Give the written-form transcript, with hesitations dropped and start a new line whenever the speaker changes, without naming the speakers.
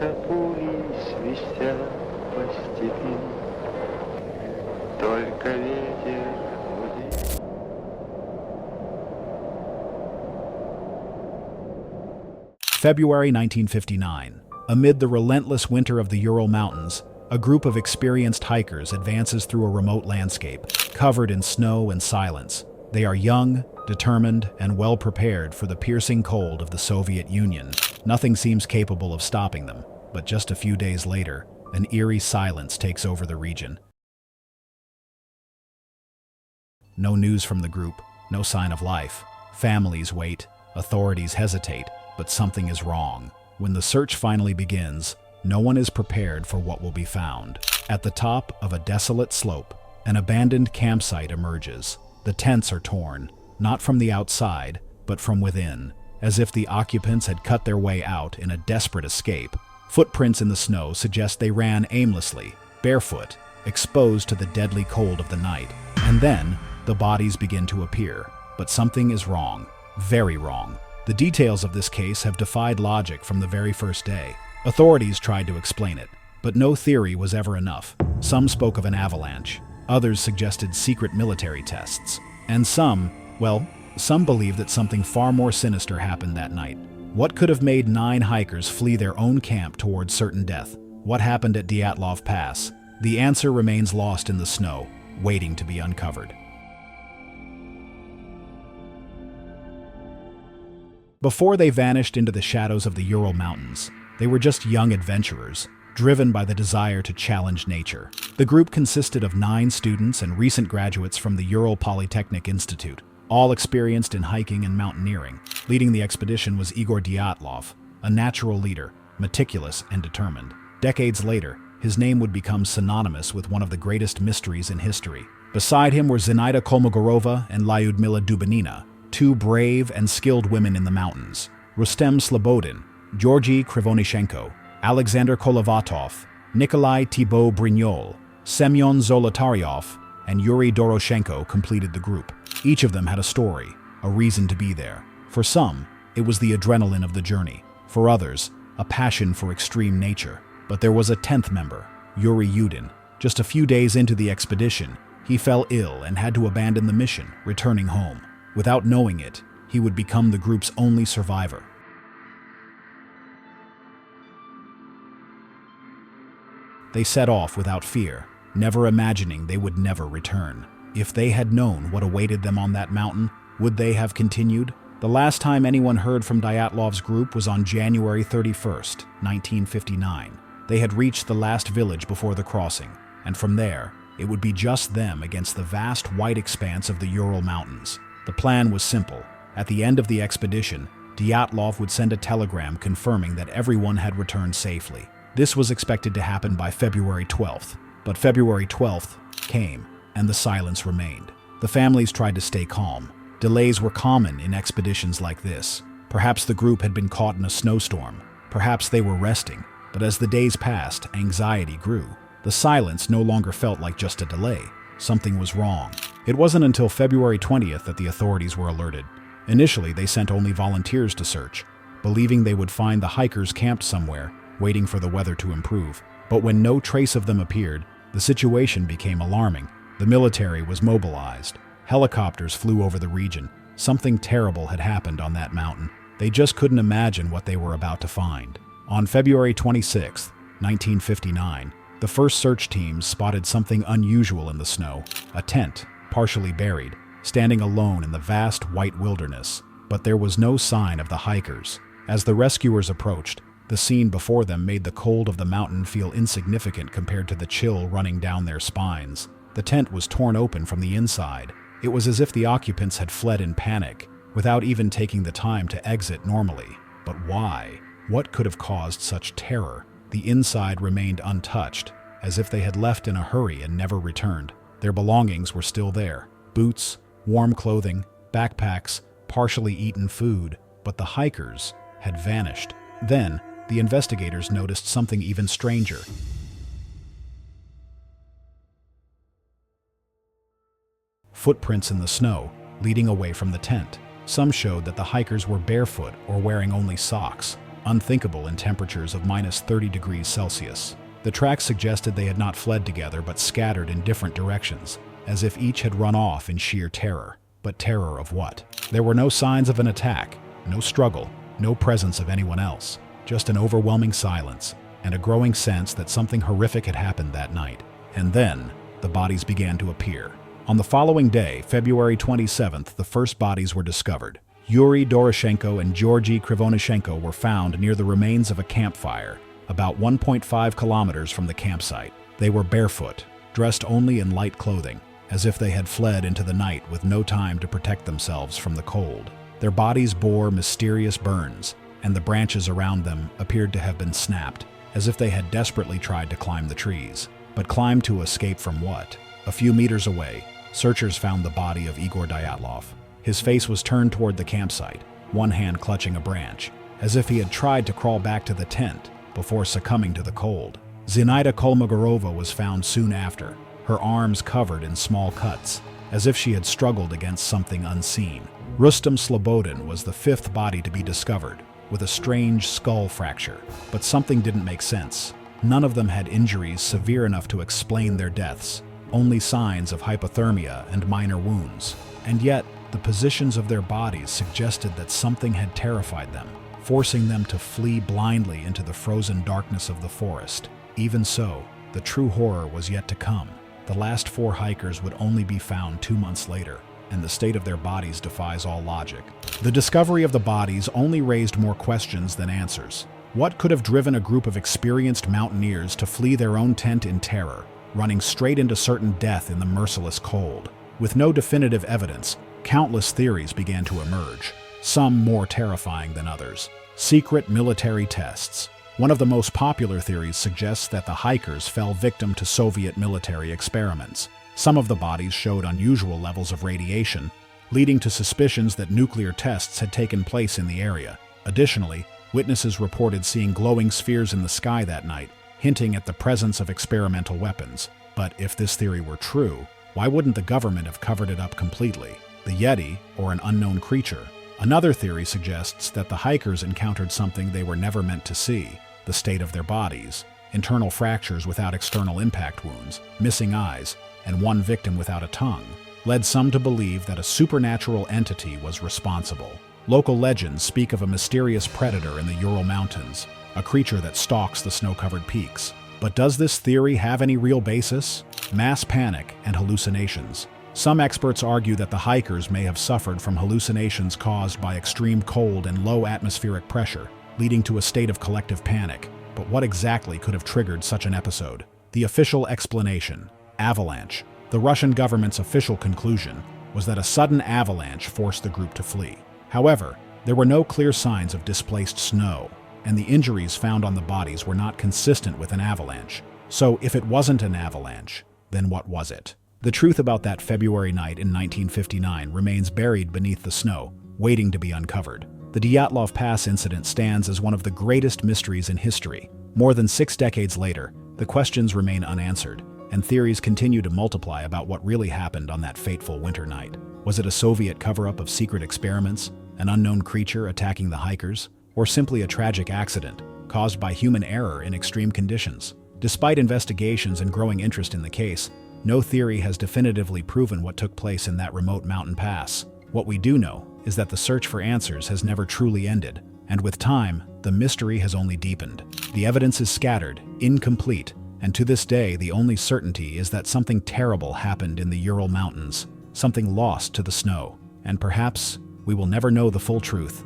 Эхо пули свистело по степи, только ветер гудит.
February 1959. Amid the relentless winter of the Ural Mountains, a group of experienced hikers advances through a remote landscape, covered in snow and silence. They are young, determined, and well prepared for the piercing cold of the Soviet Union. Nothing seems capable of stopping them, but just a few days later, an eerie silence takes over the region. No news from the group, no sign of life. Families wait, authorities hesitate, but something is wrong. When the search finally begins, no one is prepared for what will be found. At the top of a desolate slope, an abandoned campsite emerges. The tents are torn, not from the outside, but from within, as if the occupants had cut their way out in a desperate escape. Footprints in the snow suggest they ran aimlessly, barefoot, exposed to the deadly cold of the night. And then, the bodies begin to appear. But something is wrong, very wrong. The details of this case have defied logic from the very first day. Authorities tried to explain it, but no theory was ever enough. Some spoke of an avalanche, others suggested secret military tests, and some believed that something far more sinister happened that night. What could have made 9 hikers flee their own camp towards certain death? What happened at Dyatlov Pass? The answer remains lost in the snow, waiting to be uncovered. Before they vanished into the shadows of the Ural Mountains, they were just young adventurers, driven by the desire to challenge nature. The group consisted of 9 students and recent graduates from the Ural Polytechnic Institute, all experienced in hiking and mountaineering. Leading the expedition was Igor Dyatlov, a natural leader, meticulous and determined. Decades later, his name would become synonymous with one of the greatest mysteries in history. Beside him were Zinaida Kolmogorova and Lyudmila Dubinina, 2 brave and skilled women in the mountains. Rustem Slobodin, Georgy Krivonishenko, Alexander Kolovatov, Nikolai Thibault Brignol, Semyon Zolotaryov, and Yuri Doroshenko completed the group. Each of them had a story, a reason to be there. For some, it was the adrenaline of the journey. For others, a passion for extreme nature. But there was a 10th member, Yuri Yudin. Just a few days into the expedition, he fell ill and had to abandon the mission, returning home. Without knowing it, he would become the group's only survivor. They set off without fear, never imagining they would never return. If they had known what awaited them on that mountain, would they have continued? The last time anyone heard from Dyatlov's group was on January 31st, 1959. They had reached the last village before the crossing, and from there, it would be just them against the vast white expanse of the Ural Mountains. The plan was simple. At the end of the expedition, Dyatlov would send a telegram confirming that everyone had returned safely. This was expected to happen by February 12th, but February 12th came, and the silence remained. The families tried to stay calm. Delays were common in expeditions like this. Perhaps the group had been caught in a snowstorm. Perhaps they were resting. But as the days passed, anxiety grew. The silence no longer felt like just a delay. Something was wrong. It wasn't until February 20th that the authorities were alerted. Initially, they sent only volunteers to search, believing they would find the hikers camped somewhere, waiting for the weather to improve. But when no trace of them appeared, the situation became alarming. The military was mobilized. Helicopters flew over the region. Something terrible had happened on that mountain. They just couldn't imagine what they were about to find. On February 26, 1959, the first search teams spotted something unusual in the snow, a tent, partially buried, standing alone in the vast white wilderness. But there was no sign of the hikers. As the rescuers approached, the scene before them made the cold of the mountain feel insignificant compared to the chill running down their spines. The tent was torn open from the inside. It was as if the occupants had fled in panic, without even taking the time to exit normally. But why? What could have caused such terror? The inside remained untouched, as if they had left in a hurry and never returned. Their belongings were still there. Boots, warm clothing, backpacks, partially eaten food, but the hikers had vanished. Then, the investigators noticed something even stranger. Footprints in the snow, leading away from the tent. Some showed that the hikers were barefoot or wearing only socks. unthinkable in temperatures of -30 degrees Celsius. The tracks suggested they had not fled together but scattered in different directions, as if each had run off in sheer terror. But terror of what? There were no signs of an attack, no struggle, no presence of anyone else, just an overwhelming silence and a growing sense that something horrific had happened that night. And then, the bodies began to appear. On the following day, February 27th, the first bodies were discovered. Yuri Doroshenko and Georgy Krivonishenko were found near the remains of a campfire, about 1.5 kilometers from the campsite. They were barefoot, dressed only in light clothing, as if they had fled into the night with no time to protect themselves from the cold. Their bodies bore mysterious burns, and the branches around them appeared to have been snapped, as if they had desperately tried to climb the trees. But climb to escape from what? A few meters away, searchers found the body of Igor Dyatlov. His face was turned toward the campsite, one hand clutching a branch, as if he had tried to crawl back to the tent before succumbing to the cold. Zinaida Kolmogorova was found soon after, her arms covered in small cuts, as if she had struggled against something unseen. Rustem Slobodin was the fifth body to be discovered, with a strange skull fracture, but something didn't make sense. None of them had injuries severe enough to explain their deaths, only signs of hypothermia and minor wounds. And yet, the positions of their bodies suggested that something had terrified them, forcing them to flee blindly into the frozen darkness of the forest. Even so, the true horror was yet to come. The last 4 hikers would only be found 2 months later, and the state of their bodies defies all logic. The discovery of the bodies only raised more questions than answers. What could have driven a group of experienced mountaineers to flee their own tent in terror, running straight into certain death in the merciless cold? With no definitive evidence, countless theories began to emerge, some more terrifying than others. Secret military tests. One of the most popular theories suggests that the hikers fell victim to Soviet military experiments. Some of the bodies showed unusual levels of radiation, leading to suspicions that nuclear tests had taken place in the area. Additionally, witnesses reported seeing glowing spheres in the sky that night, hinting at the presence of experimental weapons. But if this theory were true, why wouldn't the government have covered it up completely? The Yeti, or an unknown creature? Another theory suggests that the hikers encountered something they were never meant to see: the state of their bodies, internal fractures without external impact wounds, missing eyes, and one victim without a tongue, led some to believe that a supernatural entity was responsible. Local legends speak of a mysterious predator in the Ural Mountains, a creature that stalks the snow-covered peaks. But does this theory have any real basis? Mass panic and hallucinations. Some experts argue that the hikers may have suffered from hallucinations caused by extreme cold and low atmospheric pressure, leading to a state of collective panic. But what exactly could have triggered such an episode? The official explanation: avalanche. The Russian government's official conclusion was that a sudden avalanche forced the group to flee. However, there were no clear signs of displaced snow, and the injuries found on the bodies were not consistent with an avalanche. So if it wasn't an avalanche, then what was it? The truth about that February night in 1959 remains buried beneath the snow, waiting to be uncovered. The Dyatlov Pass Incident stands as one of the greatest mysteries in history. More than 6 decades later, the questions remain unanswered, and theories continue to multiply about what really happened on that fateful winter night. Was it a Soviet cover-up of secret experiments, an unknown creature attacking the hikers, or simply a tragic accident caused by human error in extreme conditions? Despite investigations and growing interest in the case, no theory has definitively proven what took place in that remote mountain pass. What we do know is that the search for answers has never truly ended, and with time, the mystery has only deepened. The evidence is scattered, incomplete, and to this day, the only certainty is that something terrible happened in the Ural Mountains, something lost to the snow, and perhaps we will never know the full truth.